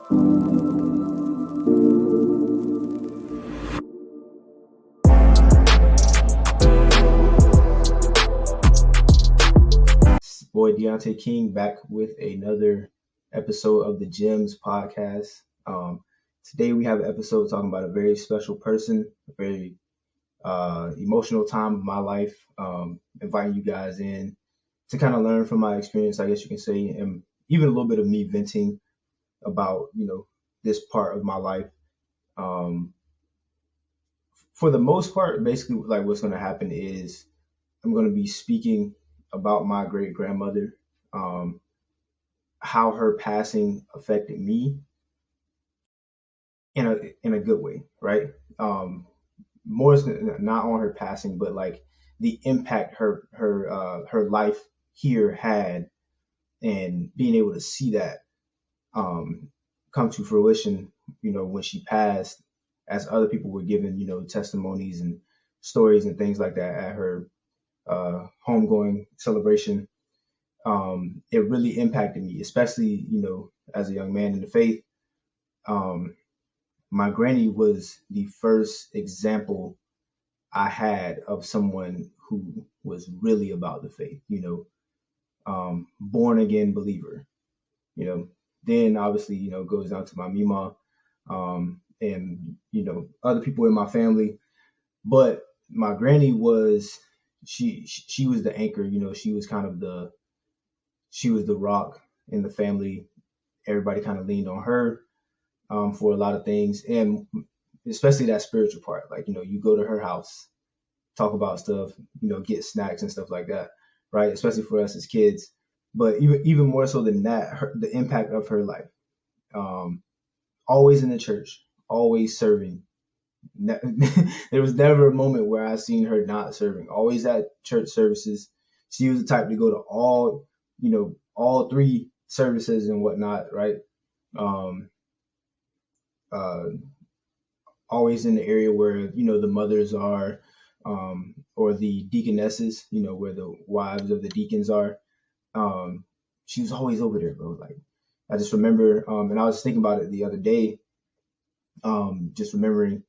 It's boy Deontay King back with another episode of the JYMs podcast. Today we have an episode talking about a very special person, a very emotional time of my life. Inviting you guys in to kind of learn from my experience, I guess you can say, and even a little bit of me venting about this part of my life. Um, for the most part, basically, like what's going to happen is I'm going to be speaking about my great grandmother, um, how her passing affected me in a good way, right? More not on her passing, but like the impact her life here had, and being able to see that um, come to fruition, when she passed, as other people were giving, testimonies and stories and things like that at her homegoing celebration. It really impacted me, especially, as a young man in the faith. Um, my granny was the first example I had of someone who was really about the faith, born again believer, you know. Then obviously, goes down to my Mima, and other people in my family. But my granny was she was the anchor, she was kind of she was the rock in the family. Everybody kind of leaned on her for a lot of things, and especially that spiritual part. Like, you go to her house, talk about stuff, get snacks and stuff like that, right? Especially for us as kids. But even more so than that, the impact of her life. Um, Always in the church, always serving. There was never a moment where I seen her not serving. Always at church services. She was the type to go to all three services and whatnot, right? Um, uh, Always in the area where the mothers are, or the deaconesses, where the wives of the deacons are. Um, she was always over there, bro. Like, I just remember, and I was thinking about it the other day, just remembering,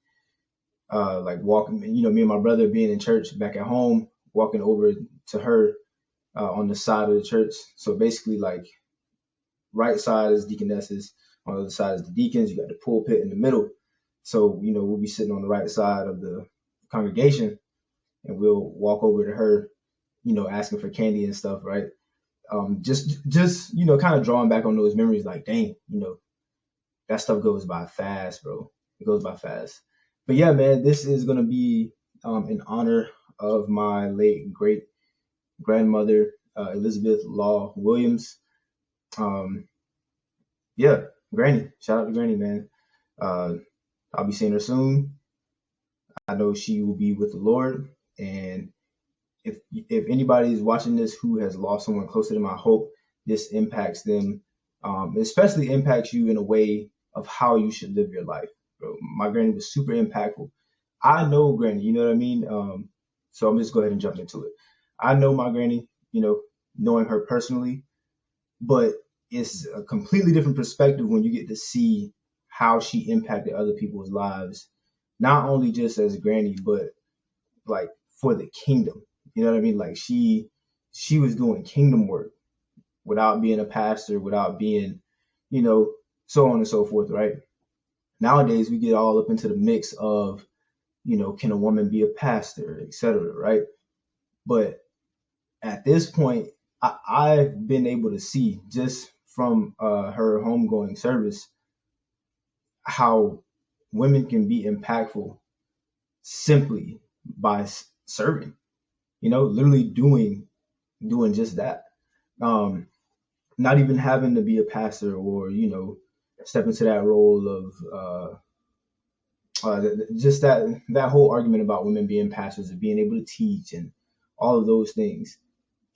like walking, me and my brother being in church back at home, walking over to her on the side of the church. So basically, like, right side is deaconesses, on the other side is the deacons. You got the pulpit in the middle. So, we'll be sitting on the right side of the congregation, and we'll walk over to her, asking for candy and stuff, right? Just kind of drawing back on those memories, like, dang, that stuff goes by fast, bro. It goes by fast. But yeah, man, this is gonna be in honor of my late great grandmother, Elizabeth Law Williams. Um, yeah, Granny. Shout out to Granny, man. Uh, I'll be seeing her soon. I know she will be with the Lord. And if anybody is watching this who has lost someone close to them, I hope this impacts them, especially impacts you in a way of how you should live your life. Bro, my granny was super impactful. I know Granny, you know what I mean? So I'm just go ahead and jump into it. I know my granny, knowing her personally, but it's a completely different perspective when you get to see how she impacted other people's lives, not only just as a granny, but like for the kingdom. You know what I mean? Like, she was doing kingdom work without being a pastor, without being, you know, so on and so forth, right? Nowadays we get all up into the mix of, can a woman be a pastor, etc., right? But at this point, I've been able to see just from her homegoing service how women can be impactful simply by serving, literally doing just that. Um, Not even having to be a pastor or, step into that role of just that whole argument about women being pastors and being able to teach and all of those things.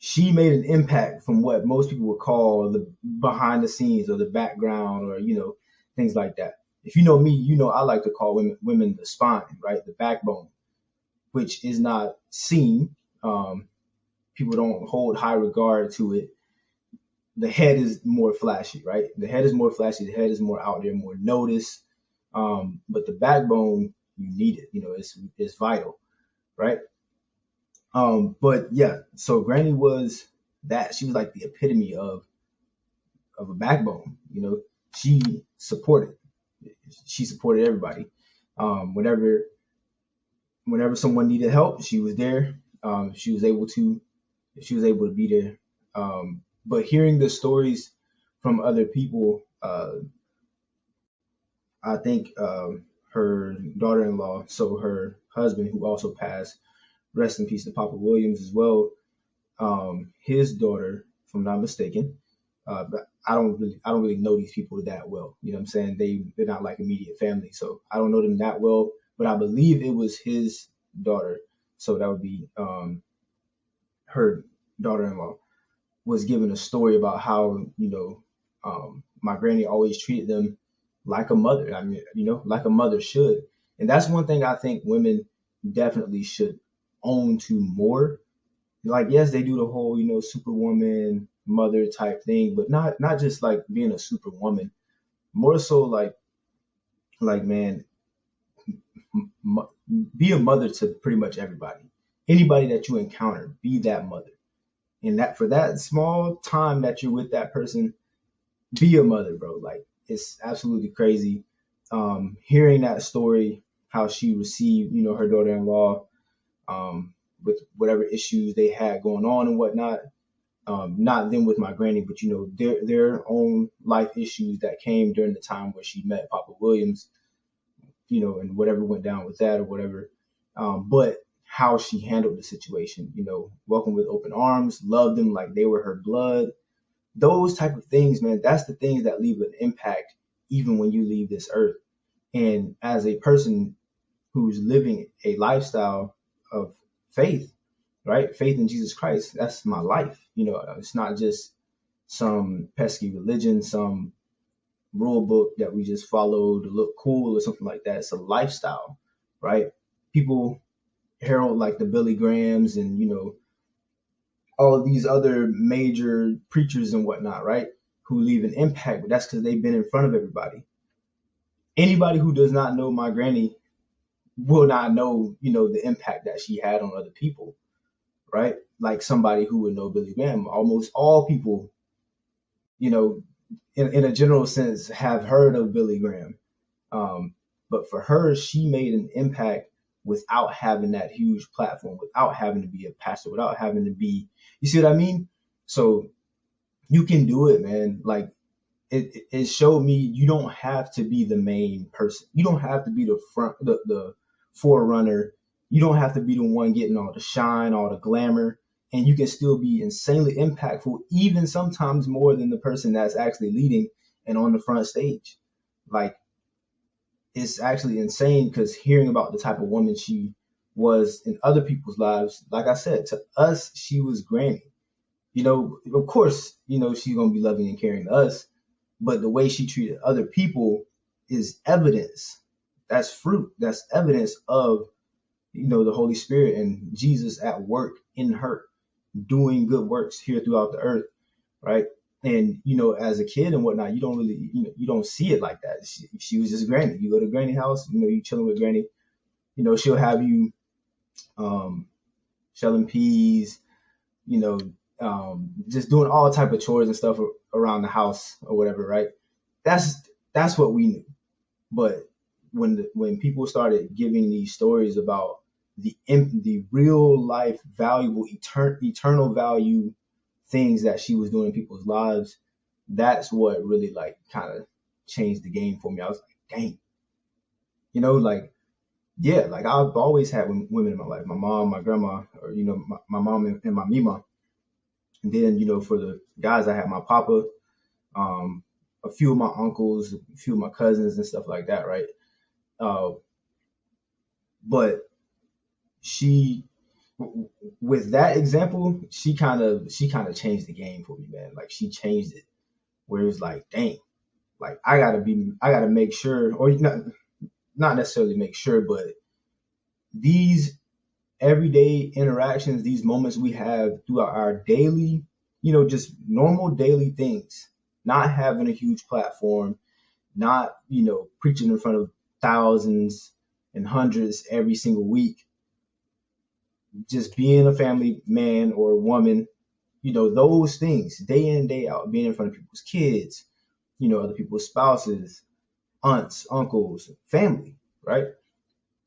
She made an impact from what most people would call the behind the scenes or the background, or things like that. If you know me, I like to call women the spine, right? The backbone, which is not seen. People don't hold high regard to it. the head is more flashy, right? The head is more flashy. The head is more out there, more noticed. But the backbone, you need it. It's vital, right? But yeah, so Granny was that. She was like the epitome of a backbone. She supported. She supported everybody. Whenever someone needed help, she was there. She was able to be there. But hearing the stories from other people, I think her daughter-in-law, so her husband, who also passed, rest in peace to Papa Williams as well. His daughter, if I'm not mistaken, but I don't really know these people that well. You know what I'm saying? They're not like immediate family, so I don't know them that well. But I believe it was his daughter, so that would be her daughter-in-law, was given a story about how my granny always treated them like a mother. I mean, like a mother should. And that's one thing I think women definitely should own to more. Like, yes, they do the whole, superwoman, mother type thing, but not just like being a superwoman. More so like man, m- be a mother to pretty much everybody. Anybody that you encounter, be that mother. And that for that small time that you're with that person, be a mother, bro. Like, it's absolutely crazy. Hearing that story, how she received, her daughter-in-law, with whatever issues they had going on and whatnot. Not them with my granny, but their own life issues that came during the time where she met Papa Williams, and whatever went down with that or whatever. But how she handled the situation, welcomed with open arms, loved them like they were her blood. Those type of things, man, that's the things that leave an impact even when you leave this earth. And as a person who's living a lifestyle of faith, right? Faith in Jesus Christ, that's my life. It's not just some pesky religion, some rule book that we just follow to look cool or something like that. It's a lifestyle, right? People herald like the Billy Grahams and, all of these other major preachers and whatnot, right? Who leave an impact, but that's because they've been in front of everybody. Anybody who does not know my granny will not know, the impact that she had on other people, right? Like somebody who would know Billy Graham. Almost all people, you know, in a general sense, have heard of Billy Graham. But for her, she made an impact without having that huge platform, without having to be a pastor, without having to be, you see what I mean? So you can do it, man. Like it showed me you don't have to be the main person. You don't have to be the front, the forerunner. You don't have to be the one getting all the shine, all the glamour, and you can still be insanely impactful, even sometimes more than the person that's actually leading and on the front stage. Like, it's actually insane because hearing about the type of woman she was in other people's lives, like I said, to us, she was Granny. Of course, she's gonna be loving and caring to us, but the way she treated other people is evidence. That's fruit. That's evidence of, the Holy Spirit and Jesus at work in her, doing good works here throughout the earth, right? And as a kid and whatnot, you don't really, you don't see it like that. She was just Granny. You go to Granny house, you chilling with Granny. She'll have you shelling peas, you know, just doing all type of chores and stuff around the house or whatever, right? That's what we knew. But when people started giving these stories about the real life valuable eternal value things that she was doing in people's lives, that's what really like kind of changed the game for me. I was like, dang, like, yeah, like I've always had women in my life, my mom, my grandma, or my mom and my mima. And then for the guys, I had my papa, a few of my uncles, a few of my cousins and stuff like that, right? But she, with that example, she kind of changed the game for me, man. Like, she changed it where it was like, dang, like I gotta make sure, or not necessarily make sure, but these everyday interactions, these moments we have throughout our daily just normal daily things, not having a huge platform, not, preaching in front of thousands and hundreds every single week, just being a family man or woman, those things day in, day out, being in front of people's kids, other people's spouses, aunts, uncles, family, right?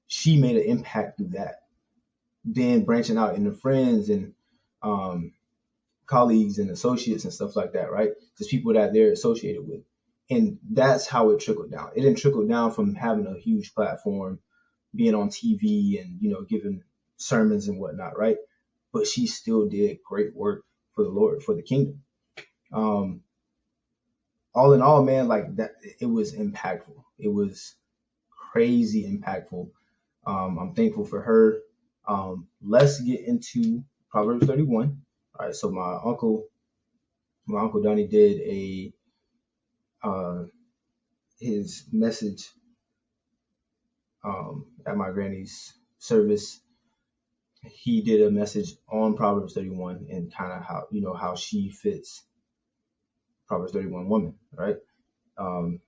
She made an impact through that. Then branching out into friends and um, colleagues and associates and stuff like that, right? Just people that they're associated with. And that's how it trickled down. It didn't trickle down from having a huge platform, being on TV and, giving sermons and whatnot, right? But she still did great work for the Lord, for the kingdom. Um, all in all, man, like that, it was impactful. It was crazy impactful. I'm thankful for her. Let's get into Proverbs 31. All right, so my uncle Donnie did his message at my granny's service. He did a message on Proverbs 31 and kind of how she fits Proverbs 31 woman, right? Um,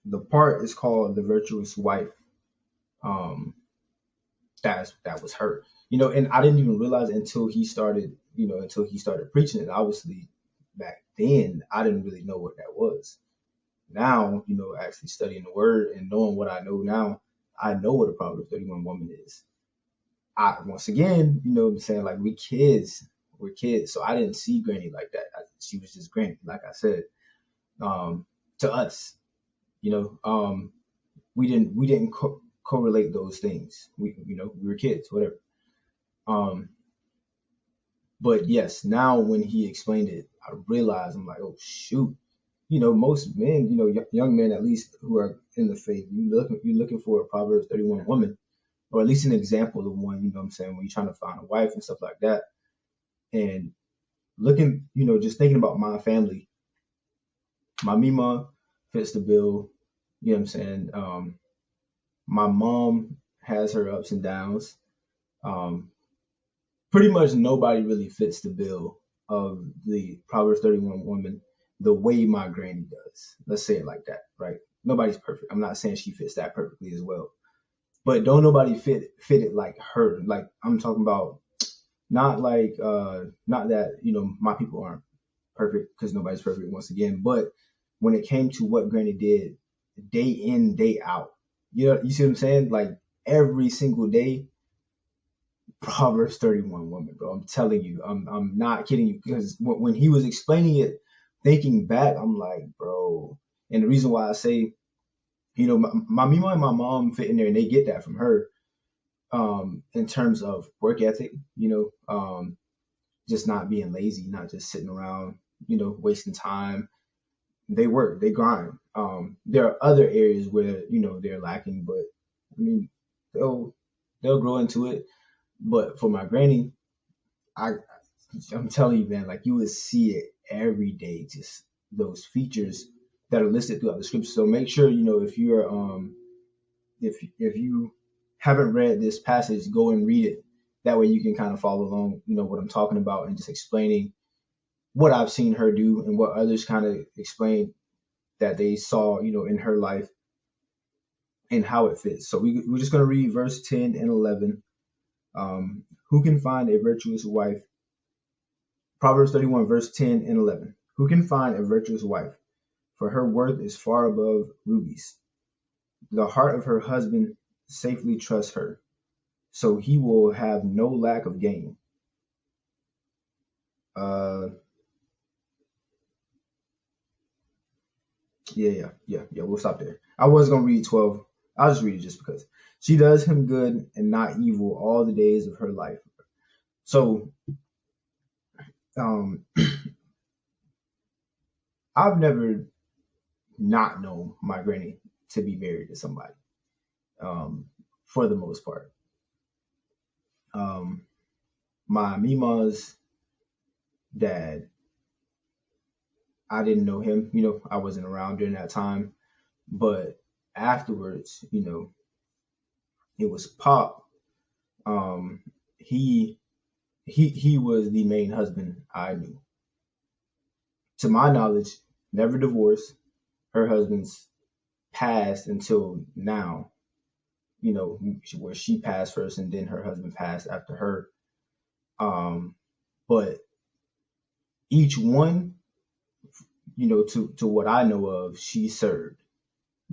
the part is called the virtuous wife. Um, that was her, and I didn't even realize until he started preaching it. Obviously, back then I didn't really know what that was. Now, actually studying the word and knowing what I know now, I know what a Proverbs 31 woman is. Once again, what I'm saying, like we're kids, so I didn't see Granny like that. She was just Granny, like I said. To us, we didn't correlate those things. We were kids, whatever. Um, but yes, now when he explained it, I realized, I'm like, oh shoot. Most men, young men at least who are in the faith, you're looking for a Proverbs 31 woman, or at least an example of one. You know what I'm saying, when you're trying to find a wife and stuff like that. And looking, just thinking about my family, my Mima fits the bill. You know what I'm saying? My mom has her ups and downs. Um, Pretty much nobody really fits the bill of the Proverbs 31 woman the way my granny does. Let's say it like that, right? Nobody's perfect. I'm not saying she fits that perfectly as well, but don't nobody fit it like her. Like I'm talking about, not that my people aren't perfect, because nobody's perfect once again, but when it came to what granny did day in, day out, you see what I'm saying? Like every single day, Proverbs 31 woman, bro. I'm telling you, I'm not kidding you, because when he was explaining it, thinking back, I'm like, bro. And the reason why I say, my Mima and my mom fit in there, and they get that from her, in terms of work ethic, just not being lazy, not just sitting around, wasting time. They work, they grind. There are other areas where, they're lacking, but I mean, they'll grow into it. But for my granny, I I'm telling you, man, like you would see it every day, just those features that are listed throughout the scripture. So make sure, if you haven't read this passage, go and read it. That way you can kind of follow along, what I'm talking about, and just explaining what I've seen her do and what others kind of explain that they saw, in her life, and how it fits. So we're just going to read verse 10 and 11. Who can find a virtuous wife? Proverbs 31, verse 10 and 11. Who can find a virtuous wife? For her worth is far above rubies. The heart of her husband safely trusts her, so he will have no lack of gain. Uh, yeah. We'll stop there. I was gonna read 12. I'll just read it just because. She does him good and not evil all the days of her life. So, um, I've never not known my granny to be married to somebody. For the most part. Um, my Mima's dad, I didn't know him. I wasn't around during that time. But afterwards, it was Pop. Um, he he was the main husband I knew. to my knowledge, never divorced. Her husband's passed until now, where she passed first and then her husband passed after her. But each one, to what I know of, she served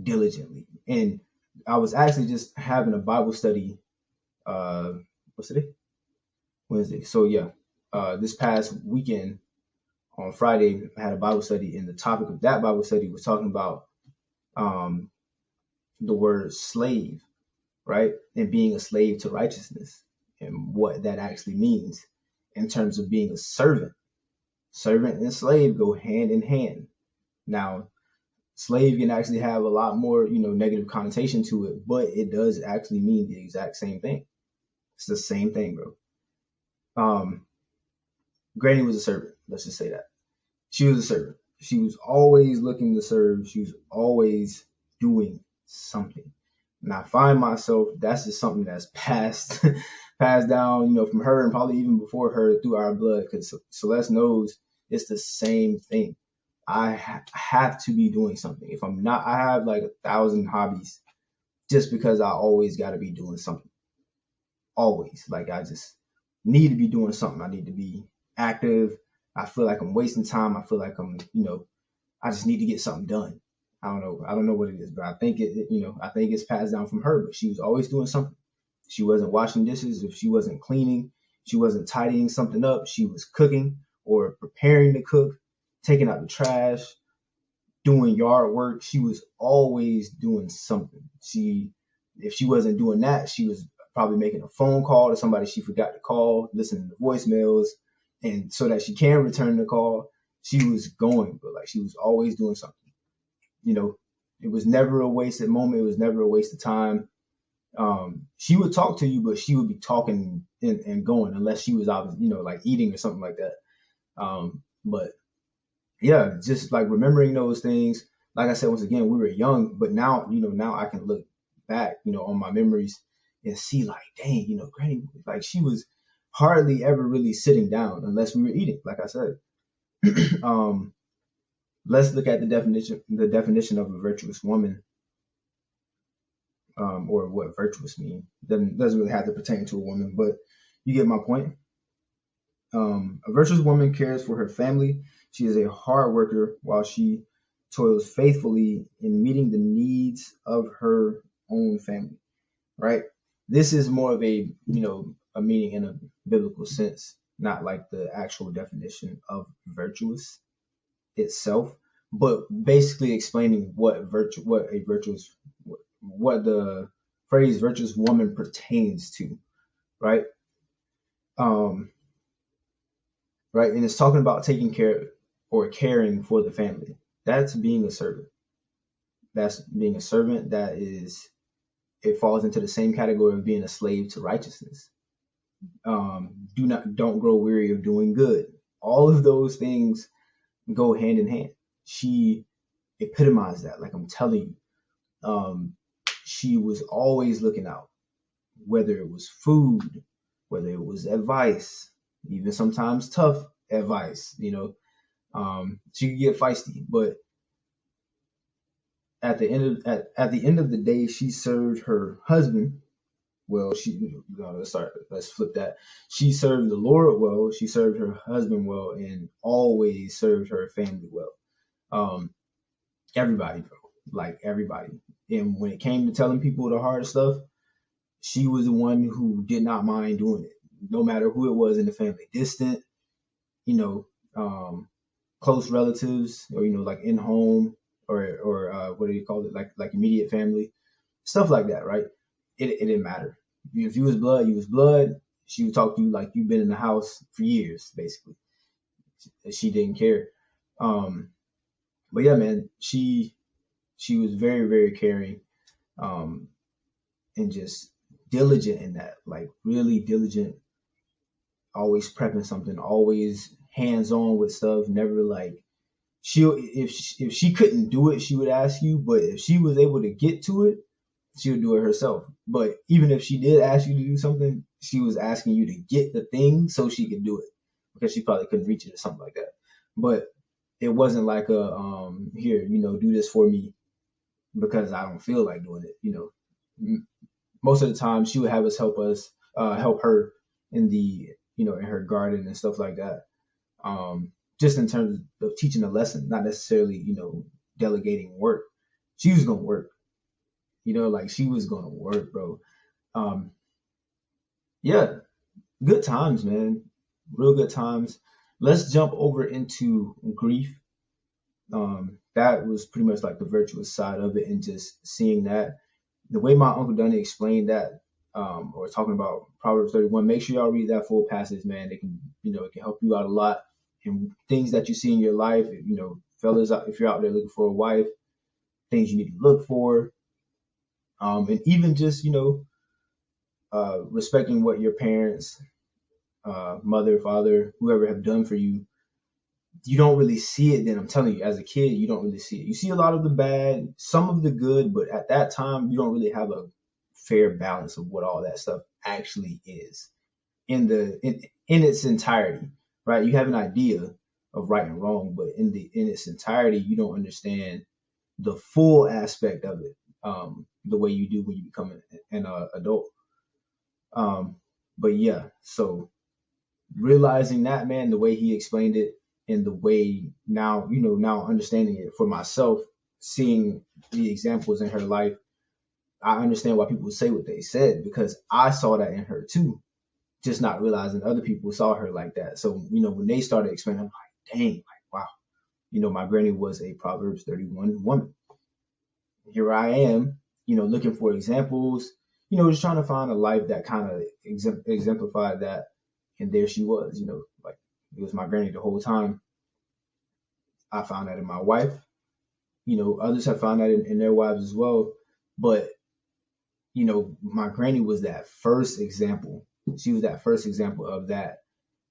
diligently. And I was actually just having a Bible study. What's today? Wednesday. So yeah, this past weekend on Friday, I had a Bible study, and the topic of that Bible study was talking about um, the word slave, right? And being a slave to righteousness and what that actually means in terms of being a servant. Servant and slave go hand in hand. Now, slave can actually have a lot more, negative connotation to it, but it does actually mean the exact same thing. It's the same thing, bro. Granny was a servant. Let's just say that. She was a servant. She was always looking to serve. She was always doing something. And I find myself, that's just something that's passed passed down, from her and probably even before her through our blood, because Celeste knows it's the same thing. I have to be doing something. If I'm not, I have like 1,000 hobbies just because I always got to be doing something. Always. Like I just need to be doing something. I need to be active. I feel like I'm wasting time. I feel like I'm, I just need to get something done. I don't know. I don't know what it is, but I think I think it's passed down from her, but she was always doing something. She wasn't washing dishes. If she wasn't cleaning, she wasn't tidying something up. She was cooking or preparing to cook, taking out the trash, doing yard work. She was always doing something. If she wasn't doing that, she was probably making a phone call to somebody she forgot to call, listening to voicemails, and so that she can return the call. She was going, but like she was always doing something. It was never a wasted moment. It was never a waste of time. She would talk to you, but she would be talking and going unless she was out, like eating or something like that. But yeah, just like remembering those things. Like I said, once again, we were young, but now, now I can look back, on my memories and see like, dang, Granny, like she was hardly ever really sitting down unless we were eating, like I said. Let's look at the definition of a virtuous woman, or what virtuous mean. Doesn't really have to pertain to a woman, but you get my point. A virtuous woman cares for her family. She is a hard worker while she toils faithfully in meeting the needs of her own family. Right? This is more of a meaning in a biblical sense, not like the actual definition of virtuous itself, but basically explaining what the phrase virtuous woman pertains to, right? Right, and it's talking about taking care or caring for the family. That's being a servant. That's being a servant. It falls into the same category of being a slave to righteousness. Don't grow weary of doing good. All of those things go hand in hand. She epitomized that, like I'm telling you. She was always looking out, whether it was food, whether it was advice, even sometimes tough advice. She could get feisty, but at the end of the day, she served her husband well. Let's flip that. She served the Lord well. She served her husband well, and always served her family well. Everybody, bro, like everybody. And when it came to telling people the hard stuff, she was the one who did not mind doing it, no matter who it was in the family, distant, close relatives, or like in home, or what do you call it, like immediate family, stuff like that, right? It didn't matter. If you was blood, you was blood. She would talk to you like you've been in the house for years, basically. She didn't care. But yeah, man, she was very, very caring, and just diligent in that, like really diligent, always prepping something, always hands on with stuff, never like if she couldn't do it, she would ask you, but if she was able to get to it, she would do it herself. But even if she did ask you to do something, she was asking you to get the thing so she could do it, because she probably couldn't reach it or something like that. But it wasn't like a here, do this for me because I don't feel like doing it. Most of the time she would have us help her in the in her garden and stuff like that. Just in terms of teaching a lesson, not necessarily delegating work. She was gonna work, like she was gonna work, bro. Um, yeah, good times, man. Real good times. Let's jump over into grief. That was pretty much like the virtuous side of it, and just seeing that the way my uncle Dunny explained that, or talking about Proverbs 31. Make sure y'all read that full passage, man. It can help you out a lot. And things that you see in your life, fellas, if you're out there looking for a wife, things you need to look for, and even just respecting what your parents, mother, father, whoever have done for you. You don't really see it then. I'm telling you, as a kid, you don't really see it. You see a lot of the bad, some of the good, but at that time, you don't really have a fair balance of what all that stuff actually is in its entirety, right? You have an idea of right and wrong, but in its entirety, you don't understand the full aspect of it, the way you do when you become an adult. But yeah, so realizing that, man, the way he explained it, and the way now understanding it for myself, seeing the examples in her life, I understand why people say what they said, because I saw that in her too, just not realizing other people saw her like that. So when they started explaining, I'm like, dang, like wow, my granny was a Proverbs 31 woman. Here I am, looking for examples, just trying to find a life that kind of exemplified that. And there she was, like it was my granny the whole time. I found that in my wife. Others have found that in their wives as well. But, my granny was that first example. She was that first example of that.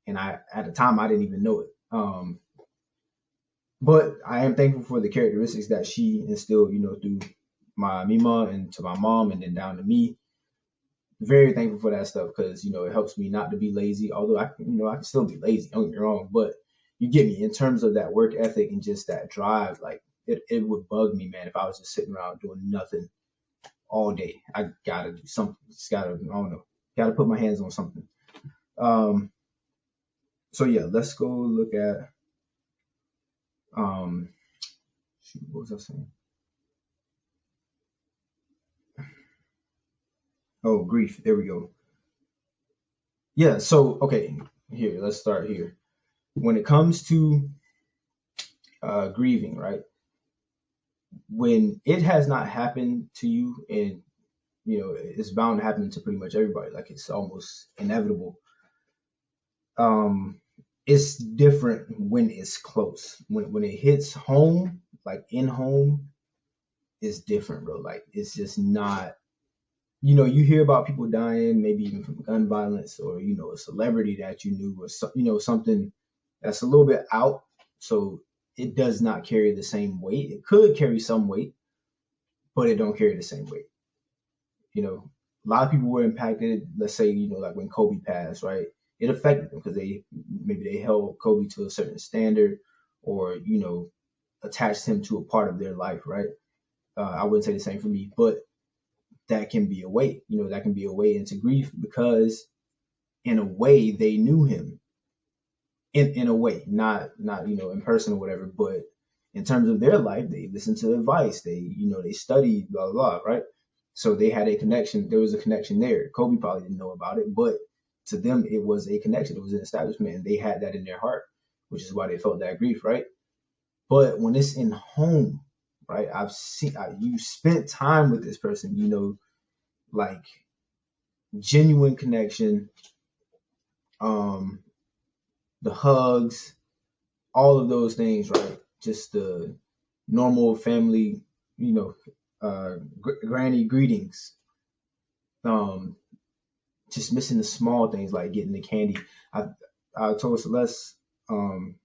And at the time, I didn't even know it. But I am thankful for the characteristics that she instilled, through my Mima and to my mom and then down to me. Very thankful for that stuff, because it helps me not to be lazy. Although I can still be lazy. Don't get me wrong, but you get me in terms of that work ethic and just that drive. Like it would bug me, man, if I was just sitting around doing nothing all day. I gotta do something. Just gotta, I don't know, gotta put my hands on something. So yeah, let's go look at what was I saying? Oh, grief. There we go. Yeah. So okay, here, let's start here. When it comes to grieving, right? When it has not happened to you, and it's bound to happen to pretty much everybody, like it's almost inevitable. um it's different when it's close. When it hits home, like in home, it's different, bro. Like it's just not, you hear about people dying, maybe even from gun violence, or a celebrity that you knew, or something that's a little bit out. So it does not carry the same weight. It could carry some weight, but it don't carry the same weight. A lot of people were impacted. Let's say, like when Kobe passed, right? It affected them because they held Kobe to a certain standard, or attached him to a part of their life, right? I wouldn't say the same for me, but that can be a weight. That can be a way into grief, because in a way they knew him. In a way, not in person or whatever, but in terms of their life, they listened to advice. They studied, blah blah blah, right? So they had a connection. There was a connection there. Kobe probably didn't know about it, but to them it was a connection. It was an establishment, and they had that in their heart, which is why they felt that grief, right? But when it's in home, right? You spent time with this person, like genuine connection, um, the hugs, all of those things, right? Just the normal family, granny greetings. Um, just missing the small things like getting the candy. I I told Celeste, um,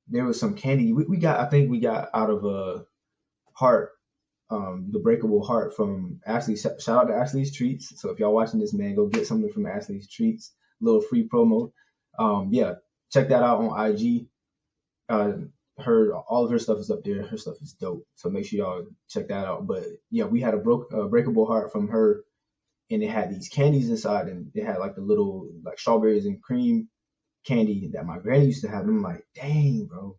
there was some candy we got. I think we got out of a heart, the breakable heart from Ashley. Shout out to Ashley's Treats. So if y'all watching this, man, go get something from Ashley's Treats. Little free promo. Yeah, check that out on IG. all of her stuff is up there. Her stuff is dope. So make sure y'all check that out. But yeah, we had a breakable heart from her, and it had these candies inside, and it had like the little like strawberries and cream candy that my granny used to have. And I'm like, dang, bro,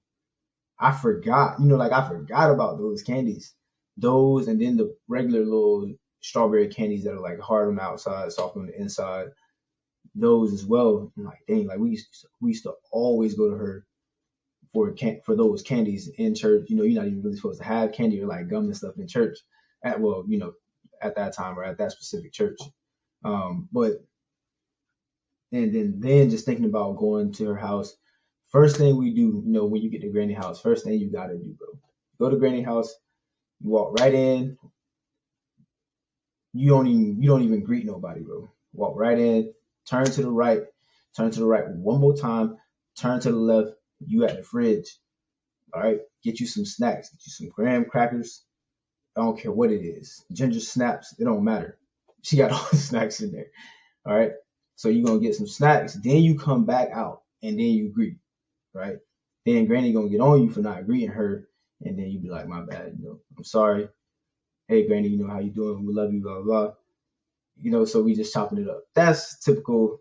I forgot. Like I forgot about those candies. Those and then the regular little strawberry candies that are like hard on the outside, soft on the inside. Those as well. I'm like, dang, like we used to always go to her for those candies in church. You're not even really supposed to have candy or like gum and stuff in church at that time or at that specific church. But and then just thinking about going to her house. First thing we do, when you get to Granny house, first thing you gotta do, bro. Go to Granny house, you walk right in. You don't even greet nobody, bro. Walk right in, turn to the right, one more time, turn to the left. You at the fridge. All right, get you some snacks, get you some graham crackers. I don't care what it is, ginger snaps. It don't matter. She got all the snacks in there. All right, so you're gonna get some snacks, then you come back out, and then you greet. Right, then Granny gonna get on you for not greeting her, and then you be like, my bad. I'm sorry. Hey, Granny, how you doing? We love you, blah blah blah. So we just chopping it up. That's typical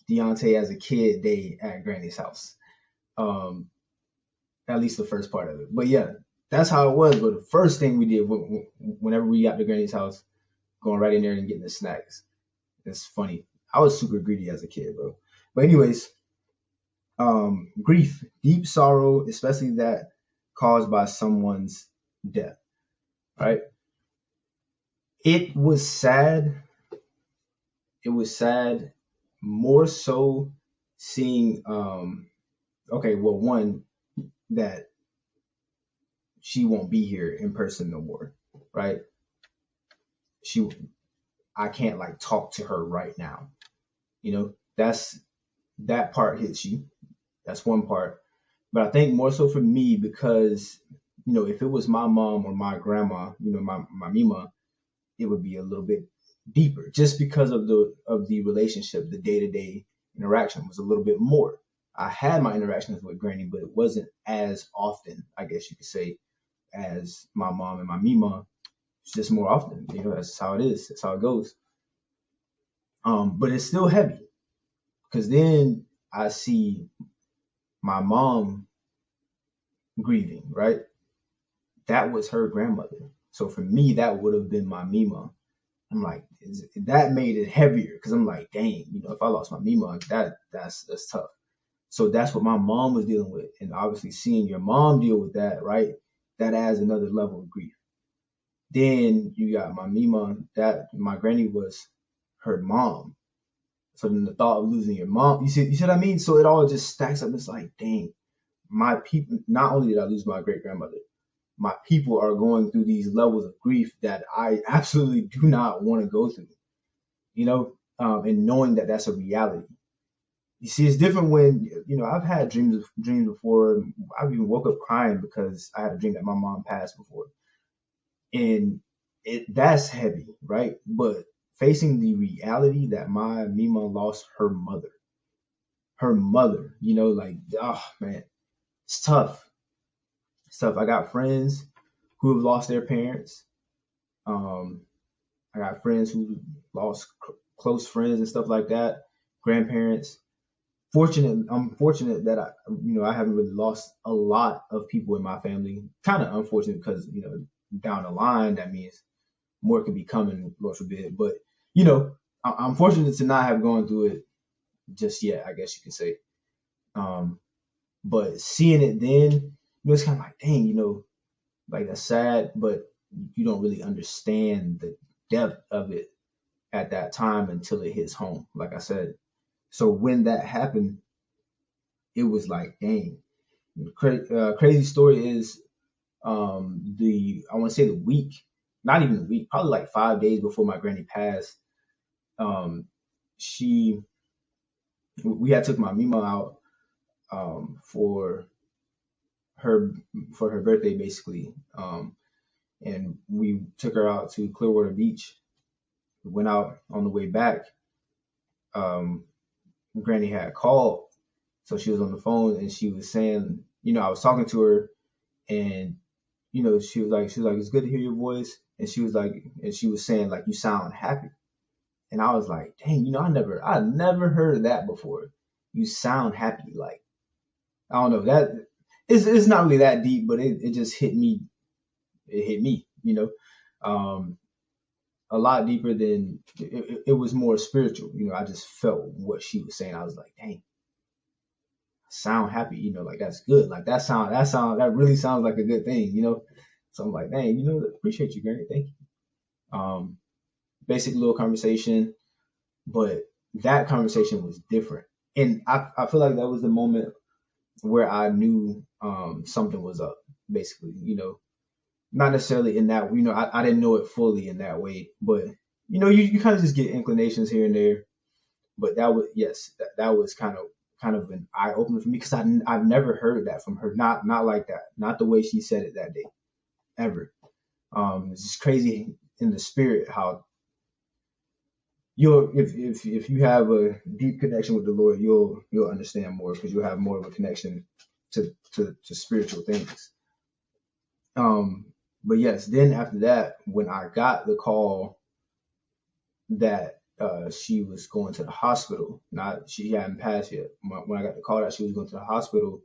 Deontay as a kid day at Granny's house. Um, at least the first part of it. But yeah, that's how it was. But the first thing we did whenever we got to Granny's house, going right in there and getting the snacks. It's funny. I was super greedy as a kid, bro. But anyways, grief, deep sorrow, especially that caused by someone's death. Right? It was sad. It was sad, more so seeing okay, well, one, that she won't be here in person no more, right? I can't like talk to her right now. That part hits you. That's one part. But I think more so for me because, if it was my mom or my grandma, my Mima, it would be a little bit deeper just because of the relationship, the day-to-day interaction was a little bit more. I had my interactions with Granny, but it wasn't as often, I guess you could say, as my mom and my Mima. It's just more often. That's how it is. That's how it goes. But it's still heavy because then I see my mom grieving, right? That was her grandmother. So for me, that would have been my Mima. I'm like, that made it heavier because I'm like, dang, if I lost my Mima, that's tough. So that's what my mom was dealing with. And obviously seeing your mom deal with that, right? That adds another level of grief. Then you got my Mima, that my granny was her mom. So then the thought of losing your mom, you see what I mean? So it all just stacks up. It's like, dang, my people, not only did I lose my great grandmother, my people are going through these levels of grief that I absolutely do not want to go through, and knowing that that's a reality. You see, it's different when, I've had dreams before. I've even woke up crying because I had a dream that my mom passed before. And that's heavy, right? But facing the reality that my Mima lost her mother, like, oh man, it's tough. It's tough. I got friends who have lost their parents. Um, I got friends who lost close friends and stuff like that, grandparents. I'm fortunate that I haven't really lost a lot of people in my family. Kind of unfortunate because, down the line, that means more could be coming, Lord forbid. But, I'm fortunate to not have gone through it just yet, I guess you could say. But seeing it then, it's kind of like, dang, like that's sad, but you don't really understand the depth of it at that time until it hits home, like I said. So when that happened, it was like, dang. Crazy story is I want to say the week, not even the week, probably like 5 days before my granny passed. Um, she we had took my Mima out for her birthday basically, and we took her out to Clearwater Beach. We went out on the way back. Um, Granny had called, so she was on the phone and she was saying I was talking to her, and she was like, it's good to hear your voice. And she was saying like, you sound happy. And I was like, dang, I never heard of that before. You sound happy. Like, I don't know, that it's not really that deep, but it just hit me. It hit me, a lot deeper than it was more spiritual. I just felt what she was saying. I was like, dang, sound happy, like that's good. Like that really sounds like a good thing. So I'm like, dang, appreciate you, Granny. Thank you. Basic little conversation, but that conversation was different. And I feel like that was the moment where I knew something was up, basically, not necessarily in that, I didn't know it fully in that way, but you kind of just get inclinations here and there. But that was, yes, that was kind of an eye opener for me, because I've never heard that from her, not like that, not the way she said it that day, ever. It's just crazy in the spirit how if you have a deep connection with the Lord, you'll understand more, because you'll have more of a connection to spiritual things. But yes, then after that, when I got the call that she was going to the hospital, not she hadn't passed yet. When I got the call that she was going to the hospital,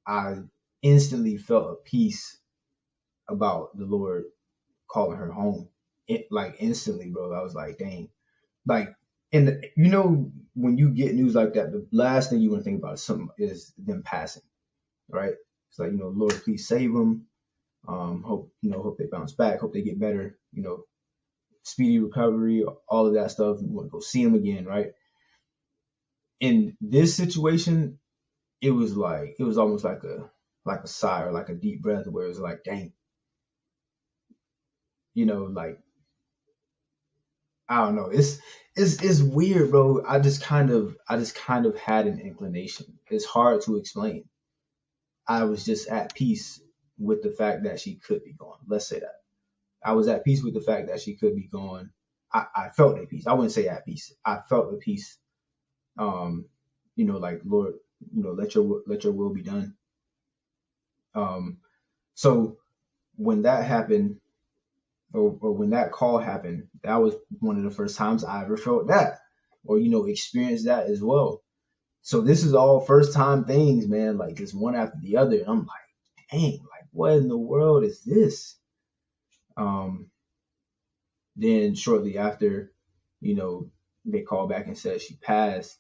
I instantly felt a peace about the Lord calling her home. Like instantly, bro. I was like, dang. Like, and when you get news like that, the last thing you want to think about is them passing, right? It's like, Lord, please save them. Hope they bounce back. Hope they get better. Speedy recovery, all of that stuff. We want to go see them again, right? In this situation, it was almost like a sigh, or like a deep breath, where it was like, dang, like, I don't know. It's weird, bro. I just kind of had an inclination. It's hard to explain. I was just at peace with the fact that she could be gone. Let's say that. I was at peace with the fact that she could be gone. I felt at peace. I wouldn't say at peace. I felt at peace. Like, Lord, let your will be done. So when that happened, or when that call happened, that was one of the first times I ever felt that, or experienced that as well. So this is all first time things, man, like just one after the other. And I'm like, dang, like what in the world is this? Then shortly after, they called back and said she passed.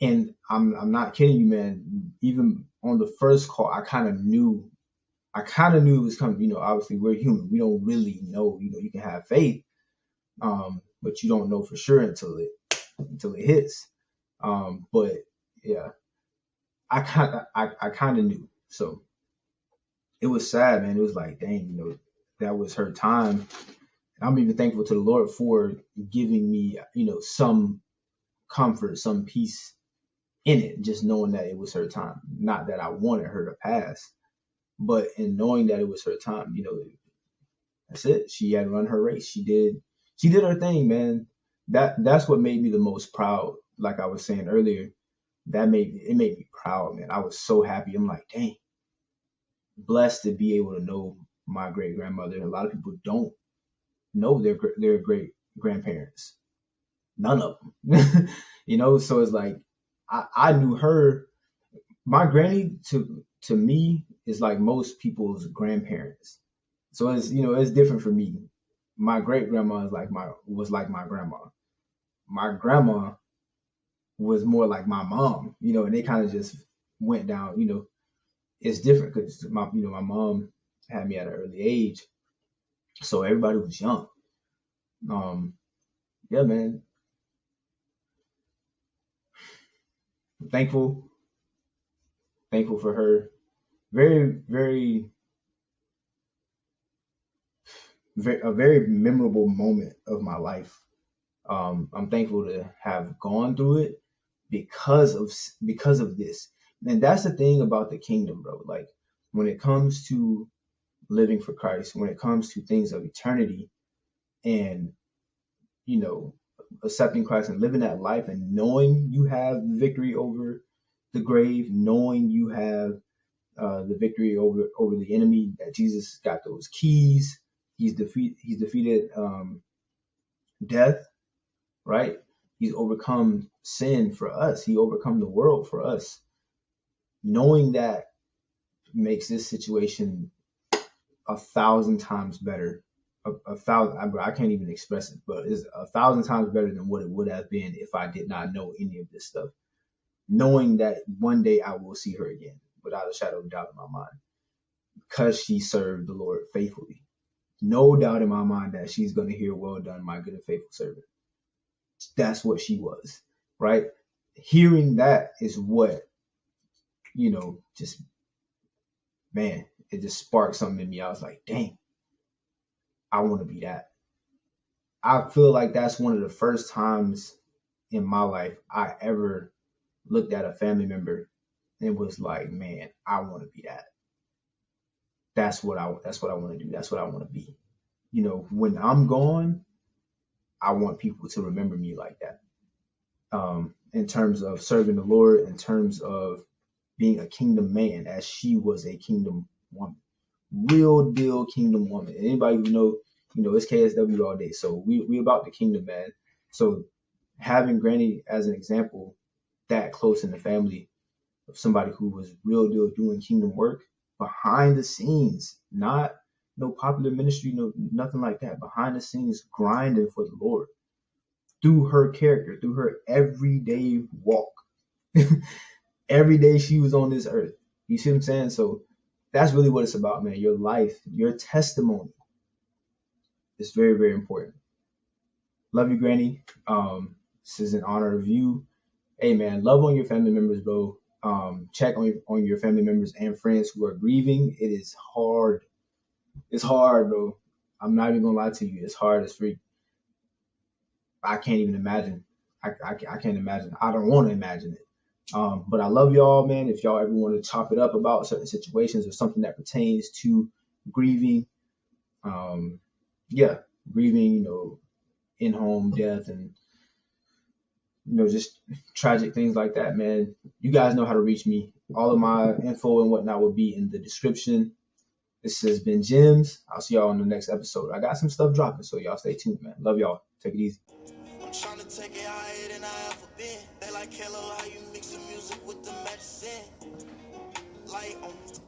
And I'm not kidding you, man. Even on the first call, I kind of knew it was coming. Obviously we're human. We don't really know. You can have faith, but you don't know for sure until it hits. But yeah, I kind of knew. So it was sad, man. It was like, dang, that was her time. I'm even thankful to the Lord for giving me, some comfort, some peace in it, just knowing that it was her time. Not that I wanted her to pass, but in knowing that it was her time, that's it. She had run her race. She did her thing, man. That's what made me the most proud. Like I was saying earlier, it made me proud, man. I was so happy. I'm like, dang, blessed to be able to know my great grandmother. A lot of people don't know their great grandparents. None of them. So it's like I knew her. My granny to me is like most people's grandparents. So it's different for me. My great grandma was like my grandma. My grandma was more like my mom, and they kind of just went down, it's different because my mom had me at an early age, so everybody was young. Um, yeah, man, thankful, thankful for her. Very, very, a very memorable moment of my life. I'm thankful to have gone through it because of this. And that's the thing about the kingdom, bro. Like when it comes to living for Christ, when it comes to things of eternity, and you know, accepting Christ and living that life, and knowing you have victory over the grave, knowing you have the victory over the enemy. That Jesus got those keys. He's defeated death, right? He's overcome sin for us. He overcome the world for us. Knowing that makes this situation 1,000 times better. A thousand, I can't even express it, but it's 1,000 times better than what it would have been if I did not know any of this stuff. Knowing that one day I will see her again without a shadow of doubt in my mind, because she served the Lord faithfully. No doubt in my mind that she's going to hear, "Well done, my good and faithful servant." That's what she was, right? Hearing that is what, just, man, it just sparked something in me. I was like, dang, I want to be that. I feel like that's one of the first times in my life I ever looked at a family member and was like, man, I want to be that. That's what I want to do. That's what I want to be. When I'm gone, I want people to remember me like that. In terms of serving the Lord, in terms of being a kingdom man, as she was a kingdom woman, real deal kingdom woman. And anybody who it's KSW all day. So we about the kingdom, man. So having Granny as an example, that close in the family of somebody who was real deal doing kingdom work behind the scenes, not no popular ministry, no nothing like that. Behind the scenes, grinding for the Lord through her character, through her everyday walk. Every day she was on this earth. You see what I'm saying? So that's really what it's about, man. Your life, your testimony is very, very important. Love you, Granny. This is in honor of you. Hey, man, love on your family members, bro. Check on your family members and friends who are grieving. It is hard. It's hard, bro. I'm not even gonna lie to you. It's hard as freak. I can't even imagine. I can't imagine. I don't want to imagine it. But I love y'all, man. If y'all ever want to chop it up about certain situations or something that pertains to grieving, grieving, in-home death and, just tragic things like that, man. You guys know how to reach me. All of my info and whatnot will be in the description. This has been JYMs. I'll see y'all on the next episode. I got some stuff dropping, so y'all stay tuned, man. Love y'all. Take it easy. I'm trying to take it higher than I ever been. They like, hello, how you mix the music with the medicine? Light on.